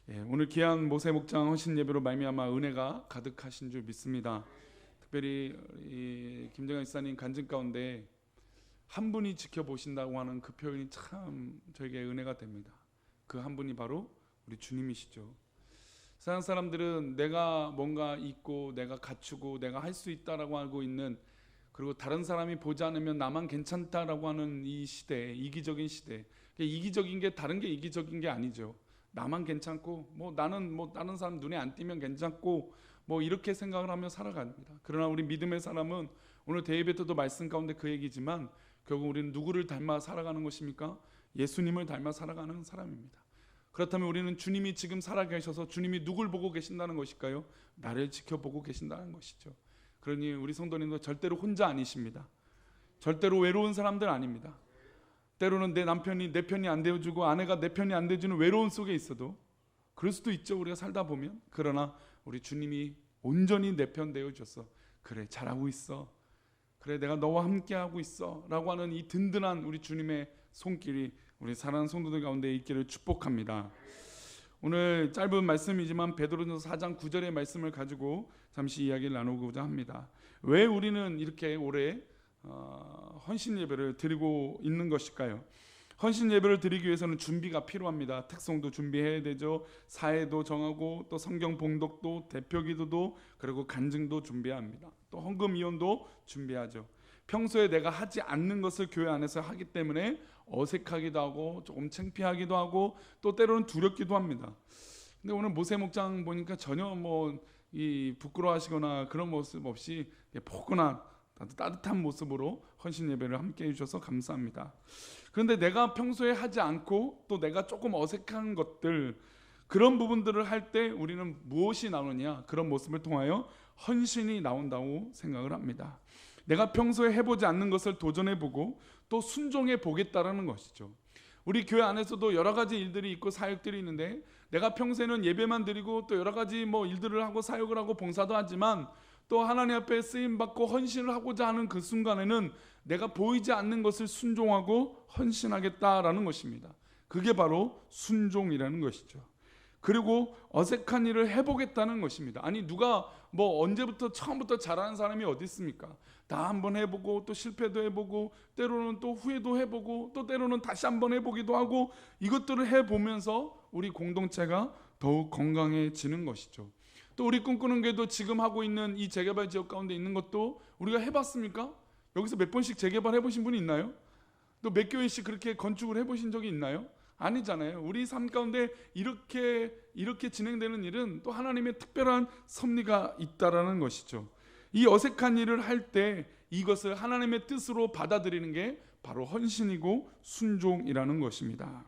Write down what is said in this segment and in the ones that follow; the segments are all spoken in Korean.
오늘 귀한 모세 목장 헌신 예배로 말미암아 은혜가 가득하신 줄 믿습니다. 특별히 이 김정현 지사님 간증 가운데 한 분이 지켜보신다고 하는 그 표현이 참 저에게 은혜가 됩니다. 그 한 분이 바로 우리 주님이시죠. 세상 사람들은 내가 뭔가 있고 내가 갖추고 내가 할 수 있다라고 알고 있는, 그리고 다른 사람이 보지 않으면 나만 괜찮다라고 하는 이 시대, 이기적인 시대. 이기적인 게 다른 게 이기적인 게 아니죠. 나만 괜찮고 나는 다른 사람 눈에 안 띄면 괜찮고 이렇게 생각을 하며 살아갑니다. 그러나 우리 믿음의 사람은 오늘 대예배때도 말씀 가운데 그 얘기지만 결국 우리는 누구를 닮아 살아가는 것입니까? 예수님을 닮아 살아가는 사람입니다. 그렇다면 우리는 주님이 지금 살아계셔서 주님이 누굴 보고 계신다는 것일까요? 나를 지켜보고 계신다는 것이죠. 그러니 우리 성도님도 절대로 혼자 아니십니다. 절대로 외로운 사람들 아닙니다. 때로는 내 남편이 내 편이 안 되어주고 아내가 내 편이 안 되어주는 외로움 속에 있어도, 그럴 수도 있죠, 우리가 살다 보면. 그러나 우리 주님이 온전히 내 편 되어줘서 그래 잘하고 있어, 그래 내가 너와 함께하고 있어 라고 하는 이 든든한 우리 주님의 손길이 우리 사랑하는 성도들 가운데 있기를 축복합니다. 오늘 짧은 말씀이지만 베드로전서 4장 9절의 말씀을 가지고 잠시 이야기를 나누고자 합니다. 왜 우리는 이렇게 오래 헌신 예배를 드리고 있는 것일까요? 헌신 예배를 드리기 위해서는 준비가 필요합니다. 특송도 준비해야 되죠. 사회도 정하고 또 성경 봉독도 대표기도도 그리고 간증도 준비해야 합니다. 또 헌금 이혼도 준비하죠. 평소에 내가 하지 않는 것을 교회 안에서 하기 때문에 어색하기도 하고 조금 창피하기도 하고 또 때로는 두렵기도 합니다. 근데 오늘 모세 목장 보니까 전혀 이 부끄러워하시거나 그런 모습 없이 포근한 따뜻한 모습으로 헌신 예배를 함께 해주셔서 감사합니다. 그런데 내가 평소에 하지 않고 또 내가 조금 어색한 것들, 그런 부분들을 할 때 우리는 무엇이 나오느냐, 그런 모습을 통하여 헌신이 나온다고 생각을 합니다. 내가 평소에 해보지 않는 것을 도전해보고 또 순종해 보겠다라는 것이죠. 우리 교회 안에서도 여러 가지 일들이 있고 사역들이 있는데, 내가 평소에는 예배만 드리고 또 여러 가지 일들을 하고 사역을 하고 봉사도 하지만 또 하나님 앞에 쓰임받고 헌신을 하고자 하는 그 순간에는 내가 보이지 않는 것을 순종하고 헌신하겠다라는 것입니다. 그게 바로 순종이라는 것이죠. 그리고 어색한 일을 해보겠다는 것입니다. 아니 누가 언제부터 처음부터 잘하는 사람이 어디 있습니까? 다 한번 해보고 또 실패도 해보고 때로는 또 후회도 해보고 또 때로는 다시 한번 해보기도 하고, 이것들을 해보면서 우리 공동체가 더욱 건강해지는 것이죠. 또 우리 꿈꾸는 게도 지금 하고 있는 이 재개발 지역 가운데 있는 것도 우리가 해봤습니까? 여기서 몇 번씩 재개발 해보신 분이 있나요? 또 몇 교회씩 그렇게 건축을 해보신 적이 있나요? 아니잖아요. 우리 삶 가운데 이렇게 진행되는 일은 또 하나님의 특별한 섭리가 있다라는 것이죠. 이 어색한 일을 할 때 이것을 하나님의 뜻으로 받아들이는 게 바로 헌신이고 순종이라는 것입니다.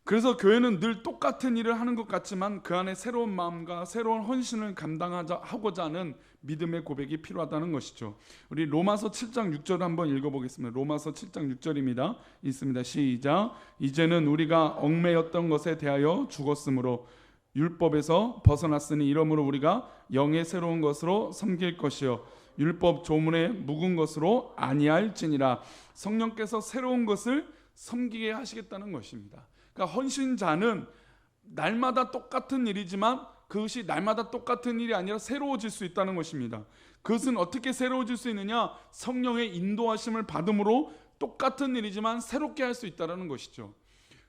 그래서 교회는 늘 똑같은 일을 하는 것 같지만 그 안에 새로운 마음과 새로운 헌신을 감당하고자 하는 믿음의 고백이 필요하다는 것이죠. 우리 로마서 7장 6절을 한번 읽어보겠습니다. 로마서 7장 6절입니다. 있습니다. 시작. 이제는 우리가 얽매였던 것에 대하여 죽었으므로 율법에서 벗어났으니 이러므로 우리가 영의 새로운 것으로 섬길 것이요 율법 조문의 묵은 것으로 아니할지니라. 성령께서 새로운 것을 섬기게 하시겠다는 것입니다. 그러니까 헌신자는 날마다 똑같은 일이지만 그것이 날마다 똑같은 일이 아니라 새로워질 수 있다는 것입니다. 그것은 어떻게 새로워질 수 있느냐? 성령의 인도하심을 받음으로 똑같은 일이지만 새롭게 할 수 있다는 것이죠.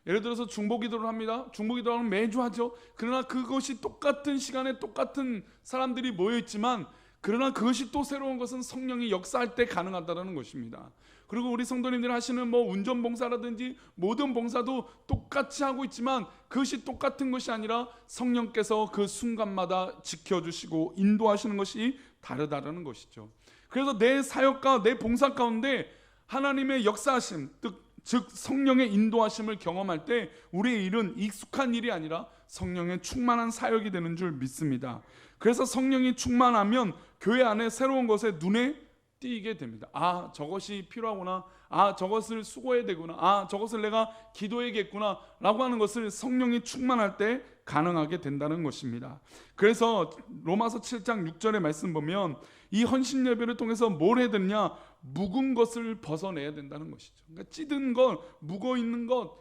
예를 들어서 중보기도를 합니다. 중보기도는 매주 하죠. 그러나 그것이 똑같은 시간에 똑같은 사람들이 모여있지만 그러나 그것이 또 새로운 것은 성령이 역사할 때 가능하다는 것입니다. 그리고 우리 성도님들 하시는 운전봉사라든지 모든 봉사도 똑같이 하고 있지만 그것이 똑같은 것이 아니라 성령께서 그 순간마다 지켜주시고 인도하시는 것이 다르다는 것이죠. 그래서 내 사역과 내 봉사 가운데 하나님의 역사하심, 즉 성령의 인도하심을 경험할 때 우리의 일은 익숙한 일이 아니라 성령의 충만한 사역이 되는 줄 믿습니다. 그래서 성령이 충만하면 교회 안에 새로운 것에 눈에 띄게 됩니다. 아, 저것이 필요하구나. 아, 저것을 수고해야 되구나. 아, 저것을 내가 기도해야겠구나 라고 하는 것을 성령이 충만할 때 가능하게 된다는 것입니다. 그래서 로마서 7장 6절의 말씀 보면 이 헌신 예배를 통해서 뭘 해야 되느냐? 묵은 것을 벗어내야 된다는 것이죠. 그러니까 찌든 것, 묵어 있는 것,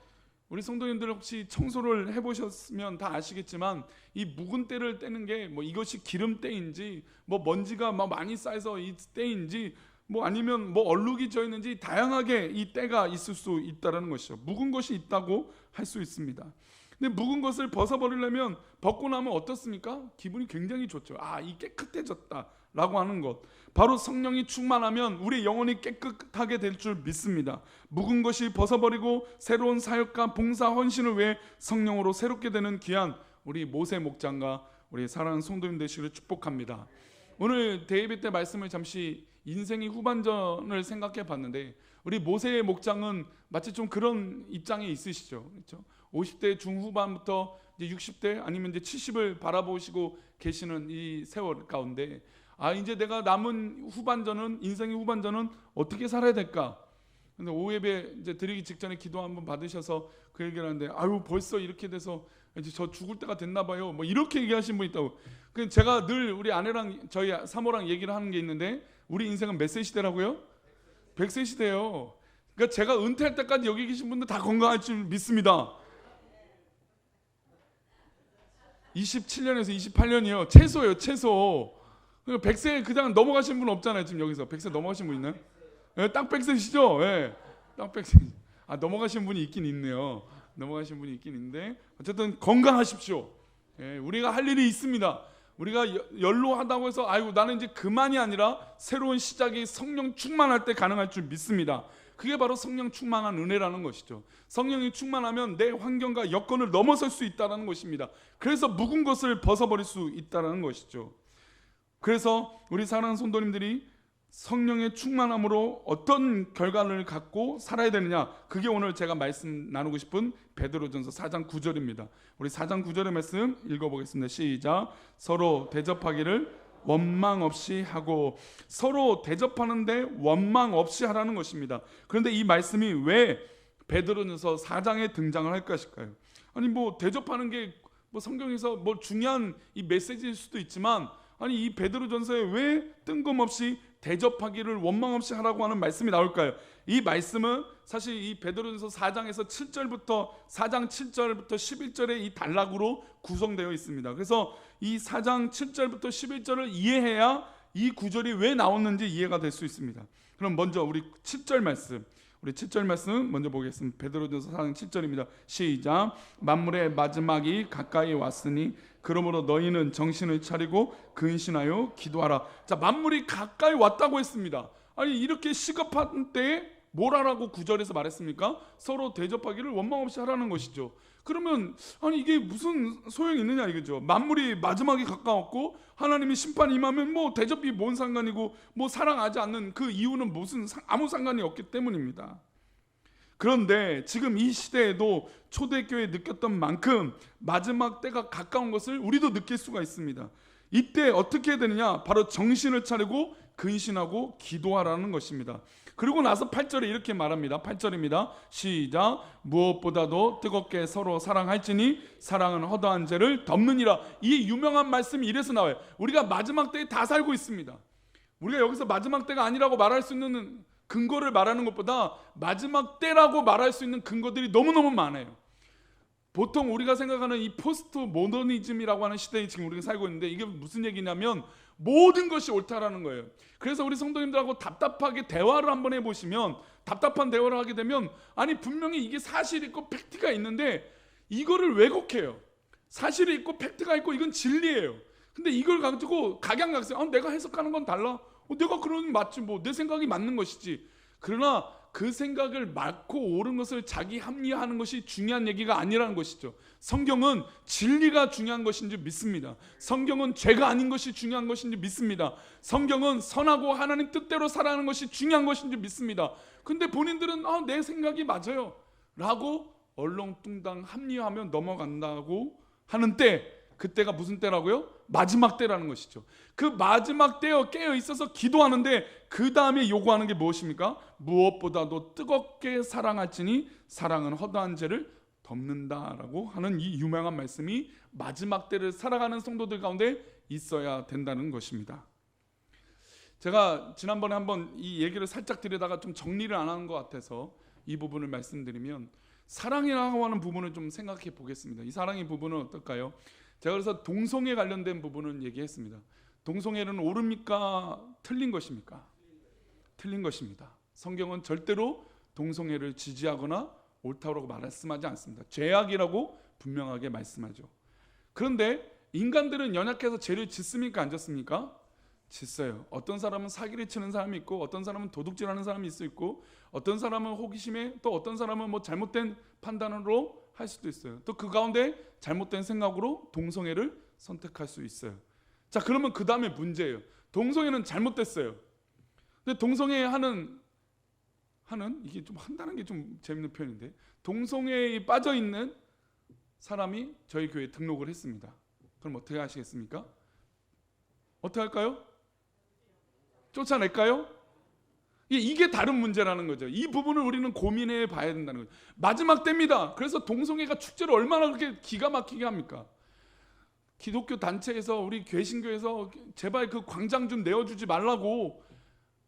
우리 성도님들 혹시 청소를 해보셨으면 다 아시겠지만 이 묵은 때를 떼는 게 뭐 이것이 기름때인지 뭐 먼지가 막 많이 쌓여서 이 때인지 뭐 아니면 뭐 얼룩이 져 있는지 다양하게 이 때가 있을 수 있다는 것이죠. 묵은 것이 있다고 할 수 있습니다. 근데 묵은 것을 벗어버리려면 벗고 나면 어떻습니까? 기분이 굉장히 좋죠. 이 깨끗해졌다라고 하는 것. 바로 성령이 충만하면 우리 영혼이 깨끗하게 될 줄 믿습니다. 묵은 것이 벗어버리고 새로운 사역과 봉사 헌신을 위해 성령으로 새롭게 되는 귀한 우리 모세 목장과 우리 사랑하는 성도님 되시기를 축복합니다. 오늘 대예배 때 말씀을 잠시 인생의 후반전을 생각해 봤는데 우리 모세의 목장은 마치 좀 그런 입장에 있으시죠. 그렇죠? 50대 중후반부터 이제 60대 아니면 이제 70을 바라보시고 계시는 이 세월 가운데 이제 내가 남은 후반전은 인생의 후반전은 어떻게 살아야 될까? 근데 오예배 이제 드리기 직전에 기도 한번 받으셔서 그 얘기를 하는데 벌써 이렇게 돼서 이제 저 죽을 때가 됐나 봐요. 뭐 이렇게 얘기하신 분 있다고. 그 제가 늘 우리 아내랑 저희 사모랑 얘기를 하는 게 있는데 우리 인생은 몇 세 시대라고요? 100세 시대예요. 그러니까 제가 은퇴할 때까지 여기 계신 분들 다 건강할 줄 믿습니다. 27년에서 28년이요. 최소예요, 최소. 100세 그냥 넘어가신 분 없잖아요. 지금 여기서 100세 넘어가신 분 있나요? 네, 딱 100세시죠? 네, 딱 100세. 넘어가신 분이 있긴 있네요. 넘어가신 분이 있긴 있는데 어쨌든 건강하십시오. 네, 우리가 할 일이 있습니다. 우리가 연로하다고 해서 나는 이제 그만이 아니라 새로운 시작이 성령 충만할 때 가능할 줄 믿습니다. 그게 바로 성령 충만한 은혜라는 것이죠. 성령이 충만하면 내 환경과 여건을 넘어설 수 있다는 것입니다. 그래서 묵은 것을 벗어버릴 수 있다는 것이죠. 그래서 우리 사랑하는 성도님들이 성령의 충만함으로 어떤 결과를 갖고 살아야 되느냐, 그게 오늘 제가 말씀 나누고 싶은 베드로전서 4장 9절입니다. 우리 4장 9절의 말씀 읽어보겠습니다. 시작. 서로 대접하기를 원망 없이 하고. 서로 대접하는데 원망 없이 하라는 것입니다. 그런데 이 말씀이 왜 베드로전서 4장에 등장을 할 것일까요? 뭐 대접하는 게 뭐 성경에서 뭐 중요한 이 메시지일 수도 있지만 이 베드로전서에 왜 뜬금없이 대접하기를 원망 없이 하라고 하는 말씀이 나올까요? 이 말씀은 사실 이 베드로전서 4장에서 7절부터 4장 7절부터 11절의 이 단락으로 구성되어 있습니다. 그래서 이 4장 7절부터 11절을 이해해야 이 구절이 왜 나왔는지 이해가 될 수 있습니다. 그럼 먼저 우리 7절 말씀, 우리 7절 말씀 먼저 보겠습니다. 베드로전서 4장 7절입니다. 시작. 만물의 마지막이 가까이 왔으니 그러므로 너희는 정신을 차리고 근신하여 기도하라. 자, 만물이 가까이 왔다고 했습니다. 이렇게 시급한 때에 뭘 하라고 9절에서 말했습니까? 서로 대접하기를 원망 없이 하라는 것이죠. 그러면 이게 무슨 소용이 있느냐 이거죠. 만물이 마지막이 가까웠고 하나님이 심판이 임하면 뭐 대접이 뭔 상관이고 뭐 사랑하지 않는 그 이유는 아무 상관이 없기 때문입니다. 그런데 지금 이 시대에도 초대교회에 느꼈던 만큼 마지막 때가 가까운 것을 우리도 느낄 수가 있습니다. 이때 어떻게 해야 되느냐? 바로 정신을 차리고 근신하고 기도하라는 것입니다. 그리고 나서 8절에 이렇게 말합니다. 8절입니다. 시작. 무엇보다도 뜨겁게 서로 사랑할지니 사랑은 허다한 죄를 덮느니라. 이 유명한 말씀이 이래서 나와요. 우리가 마지막 때에 다 살고 있습니다. 우리가 여기서 마지막 때가 아니라고 말할 수 있는 근거를 말하는 것보다 마지막 때라고 말할 수 있는 근거들이 너무너무 많아요. 보통 우리가 생각하는 이 포스트 모더니즘이라고 하는 시대에 지금 우리가 살고 있는데 이게 무슨 얘기냐면 모든 것이 옳다라는 거예요. 그래서 우리 성도님들하고 답답하게 대화를 한번 해보시면, 답답한 대화를 하게 되면 분명히 이게 사실이 있고 팩트가 있는데 이거를 왜곡해요. 사실이 있고 팩트가 있고 이건 진리예요. 근데 이걸 가지고 각양각색 내가 해석하는 건 달라. 내가 그러면 맞지 뭐, 내 생각이 맞는 것이지. 그러나 그 생각을 맞고 옳은 것을 자기 합리화하는 것이 중요한 얘기가 아니라는 것이죠. 성경은 진리가 중요한 것인지 믿습니다. 성경은 죄가 아닌 것이 중요한 것인지 믿습니다. 성경은 선하고 하나님 뜻대로 살아가는 것이 중요한 것인지 믿습니다. 근데 본인들은 내 생각이 맞아요 라고 얼렁뚱땅 합리화하면 넘어간다고 하는 때, 그때가 무슨 때라고요? 마지막 때라는 것이죠. 그 마지막 때에 깨어 있어서 기도하는데 그 다음에 요구하는 게 무엇입니까? 무엇보다도 뜨겁게 사랑할지니 사랑은 허다한 죄를 덮는다라고 하는 이 유명한 말씀이 마지막 때를 살아가는 성도들 가운데 있어야 된다는 것입니다. 제가 지난번에 한번 이 얘기를 살짝 드리다가 좀 정리를 안 한 것 같아서 이 부분을 말씀드리면, 사랑이라고 하는 부분을 좀 생각해 보겠습니다. 이 사랑의 부분은 어떨까요? 제가 그래서 동성애 관련된 부분은 얘기했습니다. 동성애는 옳습니까? 틀린 것입니까? 틀린 것입니다. 성경은 절대로 동성애를 지지하거나 옳다고 말씀하지 않습니다. 죄악이라고 분명하게 말씀하죠. 그런데 인간들은 연약해서 죄를 짓습니까? 안 짓습니까? 짓어요. 어떤 사람은 사기를 치는 사람이 있고, 어떤 사람은 도둑질하는 사람이 있을 수 있고, 어떤 사람은 호기심에, 또 어떤 사람은 뭐 잘못된 판단으로 할 수도 있어요. 또 그 가운데 잘못된 생각으로 동성애를 선택할 수 있어요. 자, 그러면 그 다음에 문제예요. 동성애는 잘못됐어요. 근데 동성애 하는 이게 좀 한다는 게 좀 재밌는 표현인데, 동성애에 빠져 있는 사람이 저희 교회에 등록을 했습니다. 그럼 어떻게 하시겠습니까? 어떻게 할까요? 쫓아낼까요? 이게 다른 문제라는 거죠. 이 부분을 우리는 고민해 봐야 된다는 거죠. 마지막 때입니다. 그래서 동성애가 축제를 얼마나 그렇게 기가 막히게 합니까? 기독교 단체에서, 우리 개신교에서 제발 그 광장 좀 내어주지 말라고,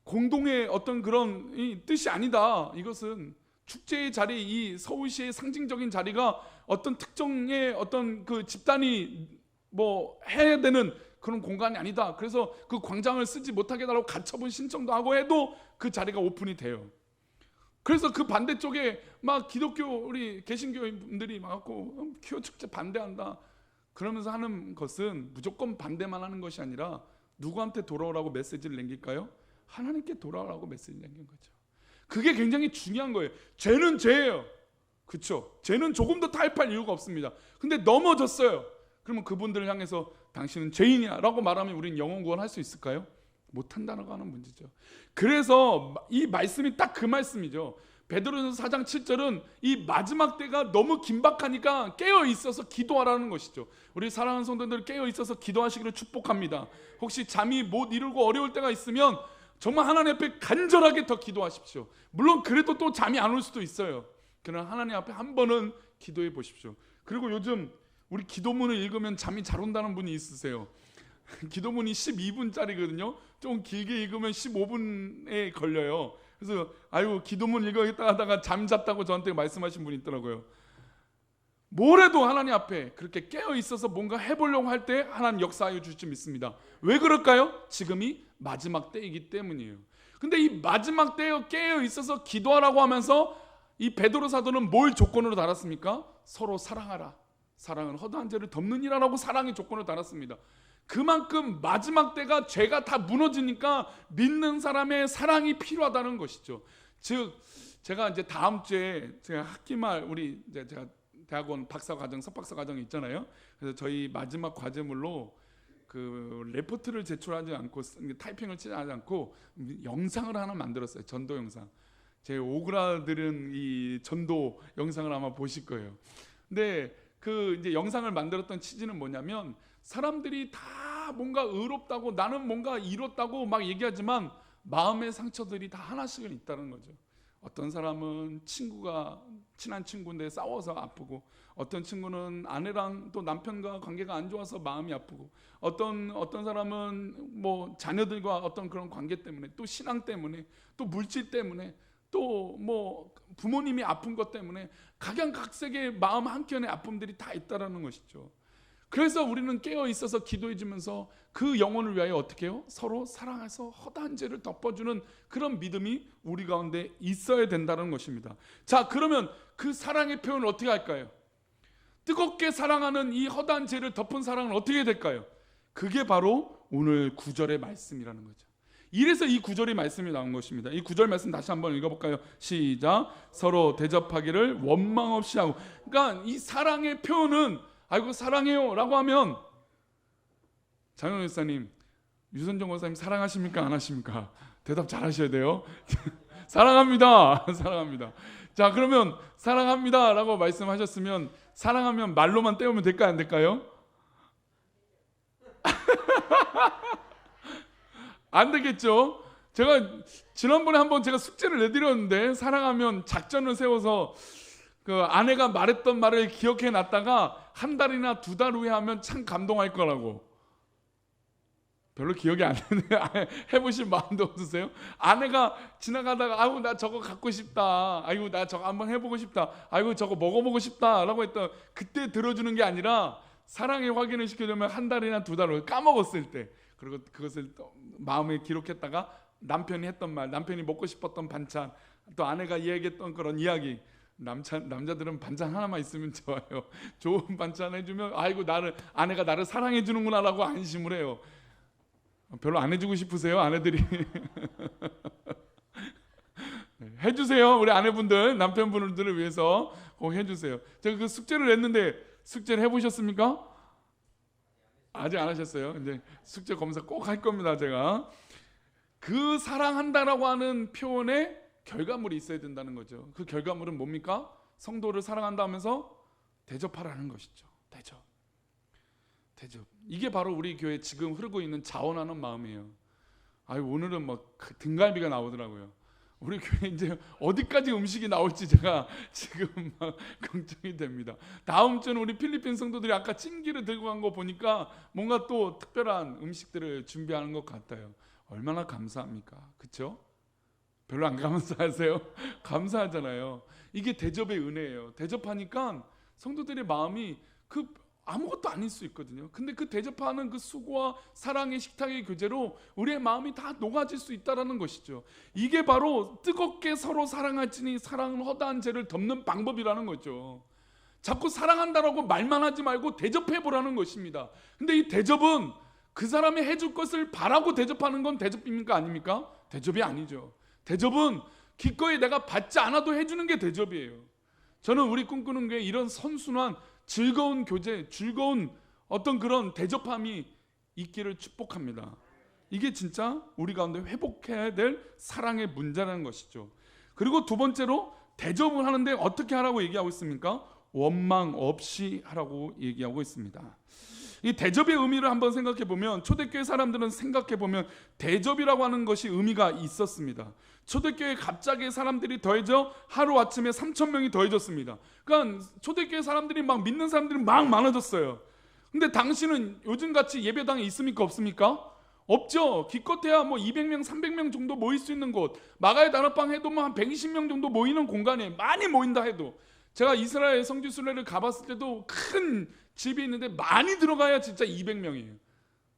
공동의 어떤 그런 뜻이 아니다. 이것은 축제의 자리, 이 서울시의 상징적인 자리가 어떤 특정의 어떤 그 집단이 뭐 해야 되는 그런 공간이 아니다. 그래서 그 광장을 쓰지 못하게 해달라고 가처분 신청도 하고 해도 그 자리가 오픈이 돼요. 그래서 그 반대쪽에 막 기독교 우리 개신교인분들이 막 퀴어 축제 반대한다 그러면서 하는 것은 무조건 반대만 하는 것이 아니라 누구한테 돌아오라고 메시지를 남길까요? 하나님께 돌아오라고 메시지를 남긴 거죠. 그게 굉장히 중요한 거예요. 죄는 죄예요. 그렇죠? 죄는 조금 더 타협할 이유가 없습니다. 근데 넘어졌어요. 그러면 그분들을 향해서 당신은 죄인이야 라고 말하면 우리는 영혼 구원할 수 있을까요? 못한다는 거 하는 문제죠. 그래서 이 말씀이 딱 그 말씀이죠. 베드로전서 4장 7절은 이 마지막 때가 너무 긴박하니까 깨어 있어서 기도하라는 것이죠. 우리 사랑하는 성도들 깨어 있어서 기도하시기를 축복합니다. 혹시 잠이 못 이루고 어려울 때가 있으면 정말 하나님 앞에 간절하게 더 기도하십시오. 물론 그래도 또 잠이 안 올 수도 있어요. 그러나 하나님 앞에 한 번은 기도해 보십시오. 그리고 요즘 우리 기도문을 읽으면 잠이 잘 온다는 분이 있으세요. 기도문이 12분짜리거든요. 좀 길게 읽으면 15분에 걸려요. 그래서 아유 기도문 읽어야겠다 하다가 잠 잤다고 저한테 말씀하신 분이 있더라고요. 뭐래도 하나님 앞에 그렇게 깨어 있어서 뭔가 해보려고 할 때 하나님 역사하여 주실 줄 믿습니다. 왜 그럴까요? 지금이 마지막 때이기 때문이에요. 근데 이 마지막 때에 깨어 있어서 기도하라고 하면서 이 베드로 사도는 뭘 조건으로 달았습니까? 서로 사랑하라. 사랑은 허다한 죄를 덮느니라라고 사랑의 조건을 달았습니다. 그만큼 마지막 때가 죄가 다 무너지니까 믿는 사람의 사랑이 필요하다는 것이죠. 즉 제가 이제 다음 주에 제가 학기말 우리 이제 제가 대학원 박사과정, 석박사 과정이 있잖아요. 그래서 저희 마지막 과제물로 그 레포트를 제출하지 않고 타이핑을 치지 않고 영상을 하나 만들었어요. 전도 영상. 제 오그라들은 이 전도 영상을 아마 보실 거예요. 근데 그 이제 영상을 만들었던 취지는 뭐냐면 사람들이 다 뭔가 의롭다고 나는 뭔가 이뤘다고 막 얘기하지만 마음의 상처들이 다 하나씩은 있다는 거죠. 어떤 사람은 친한 친구인데 싸워서 아프고, 어떤 친구는 아내랑 또 남편과 관계가 안 좋아서 마음이 아프고, 어떤 사람은 뭐 자녀들과 어떤 그런 관계 때문에, 또 신앙 때문에, 또 물질 때문에, 또 뭐 부모님이 아픈 것 때문에 각양각색의 마음 한켠에 아픔들이 다 있다라는 것이죠. 그래서 우리는 깨어 있어서 기도해 주면서 그 영혼을 위하여 어떻게 해요? 서로 사랑해서 허다한 죄를 덮어주는 그런 믿음이 우리 가운데 있어야 된다는 것입니다. 자, 그러면 그 사랑의 표현을 어떻게 할까요? 뜨겁게 사랑하는 이 허다한 죄를 덮은 사랑은 어떻게 될까요? 그게 바로 오늘 9절의 말씀이라는 거죠. 이래서 이 9절의 말씀이 나온 것입니다. 이 9절 말씀 다시 한번 읽어볼까요? 시작. 서로 대접하기를 원망 없이 하고. 그러니까 이 사랑의 표현은 아이고 사랑해요 라고 하면 장영 목사님, 유선정 목사님 사랑하십니까? 안 하십니까? 대답 잘 하셔야 돼요. 사랑합니다. 사랑합니다. 자, 그러면 사랑합니다 라고 말씀하셨으면 사랑하면 말로만 때우면 될까요? 안 될까요? 안 되겠죠. 제가 지난번에 한번 제가 숙제를 내드렸는데 사랑하면 작전을 세워서 그 아내가 말했던 말을 기억해 놨다가 한 달이나 두 달 후에 하면 참 감동할 거라고. 별로 기억이 안 나는데 해보실 마음도 없으세요? 아내가 지나가다가 아이고 나 저거 갖고 싶다, 아이고 나 저거 한번 해보고 싶다, 아이고 저거 먹어보고 싶다 라고 했던 그때 들어주는 게 아니라 사랑의 확인을 시키려면 한 달이나 두 달을 까먹었을 때, 그리고 그것을 또 마음에 기록했다가 남편이 했던 말, 남편이 먹고 싶었던 반찬, 또 아내가 이야기했던 그런 이야기. 남자들은 반찬 하나만 있으면 좋아요. 좋은 반찬 해주면 아이고 아내가 나를 사랑해 주는구나 라고 안심을 해요. 별로 안 해주고 싶으세요, 아내들이? 해주세요, 우리 아내분들, 남편분들을 위해서 꼭 해주세요. 제가 그 숙제를 냈는데 숙제를 해보셨습니까? 아직 안 하셨어요. 이제 숙제 검사 꼭 할 겁니다. 제가 그 사랑한다라고 하는 표현에 결과물이 있어야 된다는 거죠. 그 결과물은 뭡니까? 성도를 사랑한다 하면서 대접하라는 것이죠. 대접. 이게 바로 우리 교회 지금 흐르고 있는 자원하는 마음이에요. 오늘은 뭐 등갈비가 나오더라고요. 우리 교회 이제 어디까지 음식이 나올지 제가 지금 막 걱정이 됩니다. 다음 주는 우리 필리핀 성도들이 아까 찜기를 들고 간 거 보니까 뭔가 또 특별한 음식들을 준비하는 것 같아요. 얼마나 감사합니까? 그렇죠? 별로 안 감사하세요? 감사하잖아요. 이게 대접의 은혜예요. 대접하니까 성도들의 마음이 아무것도 아닐 수 있거든요. 근데 그 대접하는 그 수고와 사랑의 식탁의 교제로 우리의 마음이 다 녹아질 수 있다는 것이죠. 이게 바로 뜨겁게 서로 사랑할지니 사랑은 허다한 죄를 덮는 방법이라는 거죠. 자꾸 사랑한다라고 말만 하지 말고 대접해보라는 것입니다. 근데 이 대접은 그 사람이 해줄 것을 바라고 대접하는 건 대접입니까? 아닙니까? 대접이 아니죠. 대접은 기꺼이 내가 받지 않아도 해주는 게 대접이에요. 저는 우리 꿈꾸는 게 이런 선순환, 즐거운 교제, 즐거운 어떤 그런 대접함이 있기를 축복합니다. 이게 진짜 우리 가운데 회복해야 될 사랑의 문제라는 것이죠. 그리고 두 번째로 대접을 하는데 어떻게 하라고 얘기하고 있습니까? 원망 없이 하라고 얘기하고 있습니다. 이 대접의 의미를 한번 생각해 보면, 초대교회 사람들은 생각해 보면 대접이라고 하는 것이 의미가 있었습니다. 초대교회에 갑자기 사람들이 더해져 하루아침에 3,000명이 더해졌습니다. 그러니까 초대교회 사람들이 막 믿는 사람들이 막 많아졌어요. 근데 당신은 요즘같이 예배당에 있습니까? 없습니까? 없죠. 기껏해야 뭐 200명, 300명 정도 모일 수 있는 곳, 마가의 다락방 해도 뭐 한 120명 정도 모이는 공간이에요. 많이 모인다 해도. 제가 이스라엘 성지 순례를 가봤을 때도 큰 집이 있는데 많이 들어가야 진짜 200명이에요.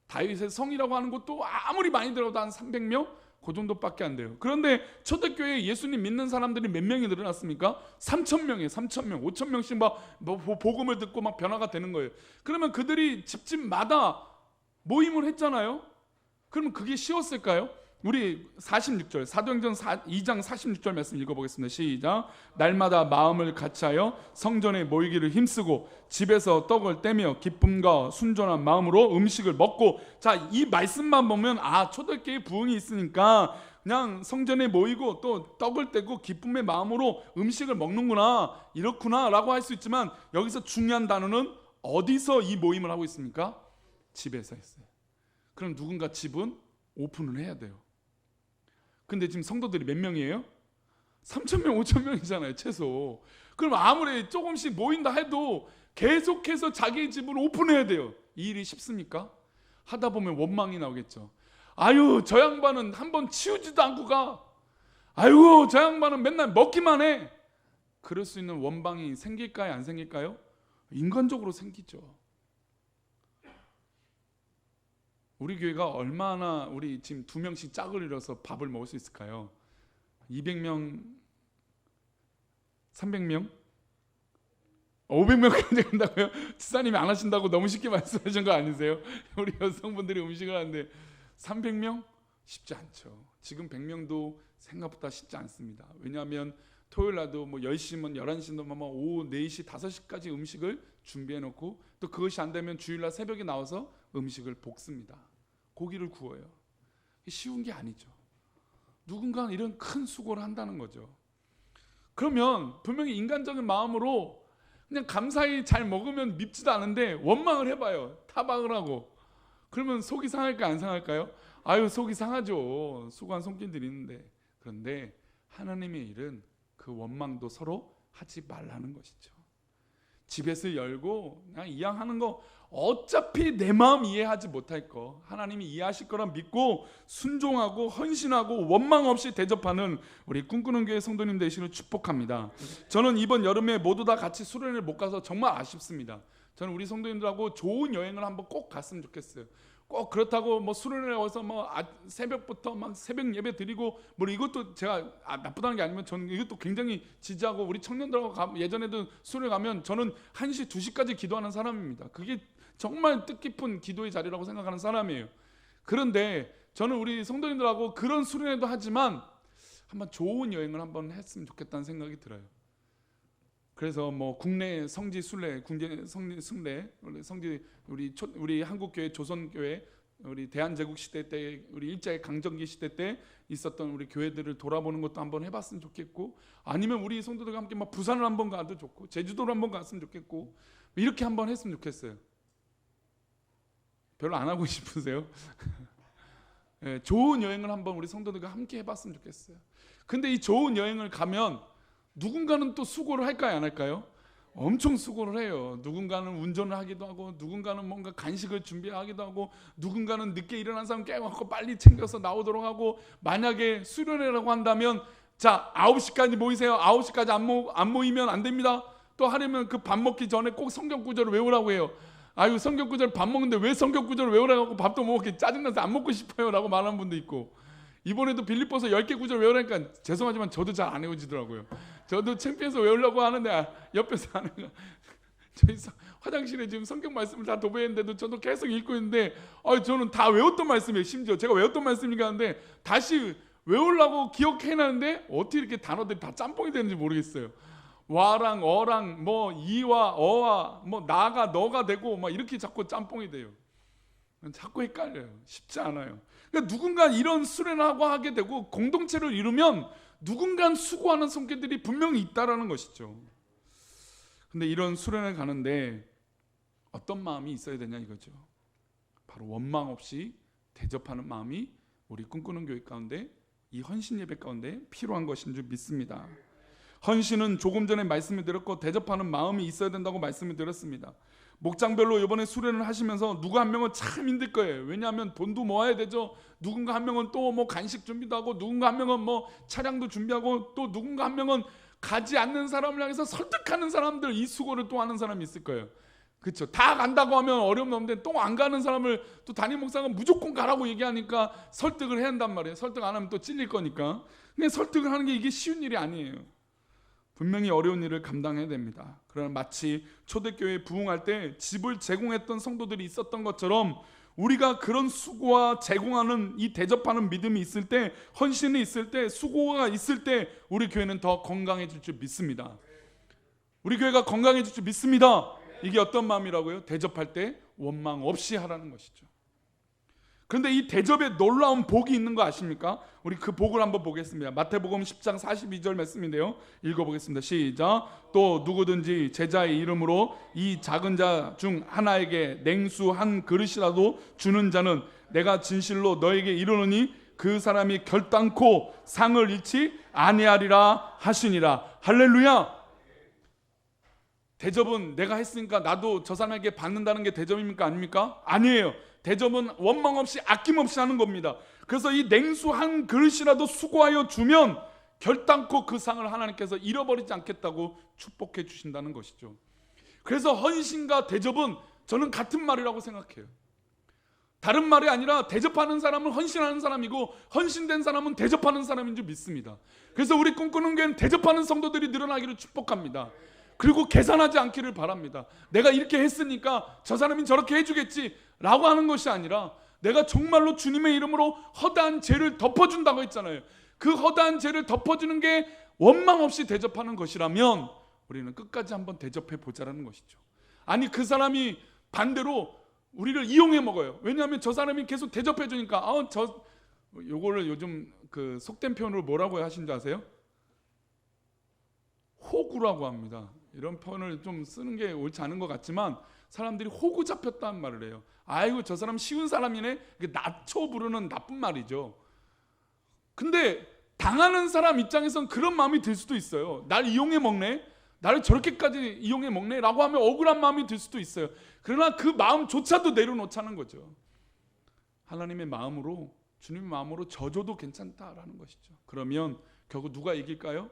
다윗의 성이라고 하는 것도 아무리 많이 들어가도 한 300명? 그 정도밖에 안 돼요. 그런데 초대교회에 예수님 믿는 사람들이 몇 명이 늘어났습니까? 3,000명이에요. 3,000명, 5,000명씩 막 복음을 듣고 막 변화가 되는 거예요. 그러면 그들이 집집마다 모임을 했잖아요. 그러면 그게 쉬웠을까요? 우리 46절 사도행전 2장 46절 말씀 읽어보겠습니다. 시작. 날마다 마음을 같이하여 성전에 모이기를 힘쓰고 집에서 떡을 떼며 기쁨과 순전한 마음으로 음식을 먹고. 자, 이 말씀만 보면 초대교회 부흥이 있으니까 그냥 성전에 모이고 또 떡을 떼고 기쁨의 마음으로 음식을 먹는구나, 이렇구나 라고 할 수 있지만, 여기서 중요한 단어는 어디서 이 모임을 하고 있습니까? 집에서 했어요. 그럼 누군가 집은 오픈을 해야 돼요. 근데 지금 성도들이 몇 명이에요? 3,000명, 5,000명이잖아요, 최소. 그럼 아무리 조금씩 모인다 해도 계속해서 자기 집을 오픈해야 돼요. 이 일이 쉽습니까? 하다 보면 원망이 나오겠죠. 저 양반은 한번 치우지도 않고 가. 저 양반은 맨날 먹기만 해. 그럴 수 있는 원망이 생길까요? 안 생길까요? 인간적으로 생기죠. 우리 교회가 얼마나, 우리 지금 2명씩 짝을 이뤄서 밥을 먹을 수 있을까요? 200명, 300명? 500명까지 간다고요? 지사님이 안 하신다고 너무 쉽게 말씀하신 거 아니세요? 우리 여성분들이 음식을 하는데 300명? 쉽지 않죠. 지금 100명도 생각보다 쉽지 않습니다. 왜냐하면 토요일 날도 뭐 10시면 11시면 뭐 오후 4시, 5시까지 음식을 준비해 놓고, 또 그것이 안 되면 주일날 새벽에 나와서 음식을 볶습니다. 고기를 구워요. 쉬운 게 아니죠. 누군가는 이런 큰 수고를 한다는 거죠. 그러면 분명히 인간적인 마음으로 그냥 감사히 잘 먹으면 밉지도 않은데 원망을 해봐요. 타박을 하고. 그러면 속이 상할까요? 안 상할까요? 속이 상하죠. 수고한 손길들이 있는데. 그런데 하나님의 일은 그 원망도 서로 하지 말라는 것이죠. 지벳을 열고 그냥 이양하는 거 어차피 내 마음 이해하지 못할 거 하나님이 이해하실 거라 믿고 순종하고 헌신하고 원망 없이 대접하는 우리 꿈꾸는 교회 성도님 되시기를 축복합니다. 저는 이번 여름에 모두 다 같이 수련회를 못 가서 정말 아쉽습니다. 저는 우리 성도님들하고 좋은 여행을 한번 꼭 갔으면 좋겠어요. 꼭 그렇다고 뭐 수련회에 와서 뭐 새벽부터 막 새벽 예배 드리고 뭐 이것도 제가 나쁘다는 게 아니면 저는 이것도 굉장히 지지하고 우리 청년들하고 예전에도 수련회 가면 저는 1시 2시까지 기도하는 사람입니다. 그게 정말 뜻깊은 기도의 자리라고 생각하는 사람이에요. 그런데 저는 우리 성도님들하고 그런 수련회도 하지만 한번 좋은 여행을 한번 했으면 좋겠다는 생각이 들어요. 그래서 뭐 국내 성지 순례, 국제 성지 순례, 우리 한국 교회, 조선 교회, 우리 대한제국 시대 때, 우리 일제 강점기 시대 때 있었던 우리 교회들을 돌아보는 것도 한번 해봤으면 좋겠고, 아니면 우리 성도들과 함께 막 부산을 한번 가도 좋고, 제주도를 한번 갔으면 좋겠고, 이렇게 한번 했으면 좋겠어요. 별로 안 하고 싶으세요? 네, 좋은 여행을 한번 우리 성도들과 함께 해봤으면 좋겠어요. 근데 이 좋은 여행을 가면 누군가는 또 수고를 할까요, 안 할까요? 엄청 수고를 해요. 누군가는 운전을 하기도 하고, 누군가는 뭔가 간식을 준비하기도 하고, 누군가는 늦게 일어난 사람 깨워갖고 빨리 챙겨서 나오도록 하고, 만약에 수련회라고 한다면 자 9시까지 모이세요. 9시까지 안 모이면 안 됩니다. 또 하려면 그 밥 먹기 전에 꼭 성경 구절을 외우라고 해요. 아유, 성경 구절 밥 먹는데 왜 성경 구절을 외우라고 밥도 못 먹게 짜증나서 안 먹고 싶어요 라고 말하는 분도 있고, 이번에도 빌립보서 10개 구절 외우라니까 죄송하지만 저도 잘 안 외워지더라고요. 저도 창피해서 외우려고 하는데 옆에서 하는 거, 저희 화장실에 지금 성경 말씀을 다 도배했는데도 저도 계속 읽고 있는데 저는 다 외웠던 말씀이에요. 심지어 제가 외웠던 말씀이니까 하는데 다시 외우려고 기억해놨는데 어떻게 이렇게 단어들이 다 짬뽕이 되는지 모르겠어요. 와랑 어랑 뭐 이와 어와 뭐 나가 너가 되고 막 이렇게 자꾸 짬뽕이 돼요. 자꾸 헷갈려요. 쉽지 않아요. 그러니까 누군가 이런 수련하고 하게 되고 공동체를 이루면 누군가 수고하는 성격들이 분명히 있다라는 것이죠. 근데 이런 수련을 가는데 어떤 마음이 있어야 되냐 이거죠. 바로 원망 없이 대접하는 마음이 우리 꿈꾸는 교회 가운데, 이 헌신 예배 가운데 필요한 것인 줄 믿습니다. 헌신은 조금 전에 말씀을 드렸고 대접하는 마음이 있어야 된다고 말씀을 드렸습니다. 목장별로 이번에 수련을 하시면서 누구 한 명은 참 힘들 거예요. 왜냐하면 돈도 모아야 되죠. 누군가 한 명은 또 뭐 간식 준비도 하고, 누군가 한 명은 뭐 차량도 준비하고, 또 누군가 한 명은 가지 않는 사람을 향해서 설득하는 사람들, 이 수고를 또 하는 사람이 있을 거예요. 그렇죠. 다 간다고 하면 어려움 없는데 또 안 가는 사람을 또 담임 목사가 무조건 가라고 얘기하니까 설득을 해야 한단 말이에요. 설득 안 하면 또 찔릴 거니까. 근데 설득을 하는 게 이게 쉬운 일이 아니에요. 분명히 어려운 일을 감당해야 됩니다. 그러나 마치 초대교회에 부흥할 때 집을 제공했던 성도들이 있었던 것처럼 우리가 그런 수고와 제공하는 이 대접하는 믿음이 있을 때, 헌신이 있을 때, 수고가 있을 때 우리 교회는 더 건강해질 줄 믿습니다. 우리 교회가 건강해질 줄 믿습니다. 이게 어떤 마음이라고요? 대접할 때 원망 없이 하라는 것이죠. 그런데 이 대접에 놀라운 복이 있는 거 아십니까? 우리 그 복을 한번 보겠습니다. 마태복음 10장 42절 말씀인데요. 읽어보겠습니다. 시작. 또 누구든지 제자의 이름으로 이 작은 자 중 하나에게 냉수 한 그릇이라도 주는 자는 내가 진실로 너에게 이르노니 그 사람이 결단코 상을 잃지 아니하리라 하시니라. 할렐루야. 대접은 내가 했으니까 나도 저 사람에게 받는다는 게 대접입니까? 아닙니까? 아니에요. 대접은 원망 없이 아낌없이 하는 겁니다. 그래서 이 냉수 한 그릇이라도 수고하여 주면 결단코 그 상을 하나님께서 잃어버리지 않겠다고 축복해 주신다는 것이죠. 그래서 헌신과 대접은 저는 같은 말이라고 생각해요. 다른 말이 아니라 대접하는 사람은 헌신하는 사람이고 헌신된 사람은 대접하는 사람인 줄 믿습니다. 그래서 우리 꿈꾸는 교회는 대접하는 성도들이 늘어나기를 축복합니다. 그리고 계산하지 않기를 바랍니다. 내가 이렇게 했으니까 저 사람이 저렇게 해주겠지 라고 하는 것이 아니라, 내가 정말로 주님의 이름으로 허다한 죄를 덮어준다고 했잖아요. 그 허다한 죄를 덮어주는 게 원망 없이 대접하는 것이라면 우리는 끝까지 한번 대접해 보자라는 것이죠. 아니, 그 사람이 반대로 우리를 이용해 먹어요. 왜냐하면 저 사람이 계속 대접해 주니까 요거를 요즘 그 속된 표현으로 뭐라고 하신 줄 아세요? 호구라고 합니다. 이런 표현을 좀 쓰는 게 옳지 않은 것 같지만 사람들이 호구 잡혔다는 말을 해요. 아이고 저 사람 쉬운 사람이네. 이게 낮춰 부르는 나쁜 말이죠. 근데 당하는 사람 입장에선 그런 마음이 들 수도 있어요. 날 이용해 먹네. 나를 저렇게까지 이용해 먹네라고 하면 억울한 마음이 들 수도 있어요. 그러나 그 마음조차도 내려놓자는 거죠. 하나님의 마음으로, 주님의 마음으로 져줘도 괜찮다라는 것이죠. 그러면 결국 누가 이길까요?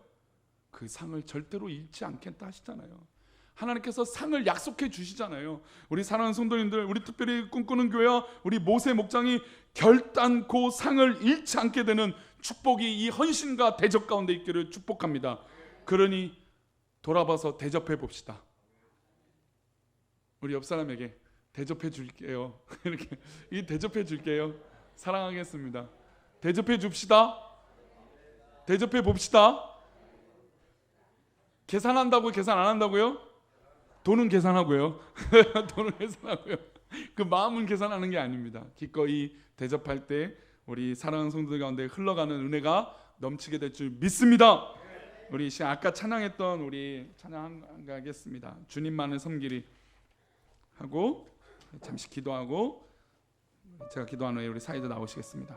그 상을 절대로 잃지 않겠다 하시잖아요. 하나님께서 상을 약속해 주시잖아요. 우리 사랑하는 성도님들, 우리 특별히 꿈꾸는 교회와 우리 모세 목장이 결단코 상을 잃지 않게 되는 축복이 이 헌신과 대접 가운데 있기를 축복합니다. 그러니 돌아봐서 대접해 봅시다. 우리 옆 사람에게 대접해 줄게요. 이렇게 이 대접해 줄게요. 사랑하겠습니다. 대접해 줍시다. 대접해 봅시다. 계산한다고 계산 안 한다고요? 돈은 계산하고요. 돈은 계산하고요. 그 마음은 계산하는 게 아닙니다. 기꺼이 대접할 때 우리 사랑하는 성도들 가운데 흘러가는 은혜가 넘치게 될 줄 믿습니다. 우리 아까 찬양했던 우리 찬양 하겠습니다. 주님만을 섬기리 하고 잠시 기도하고 제가 기도한 후에 우리 사이도 나오시겠습니다.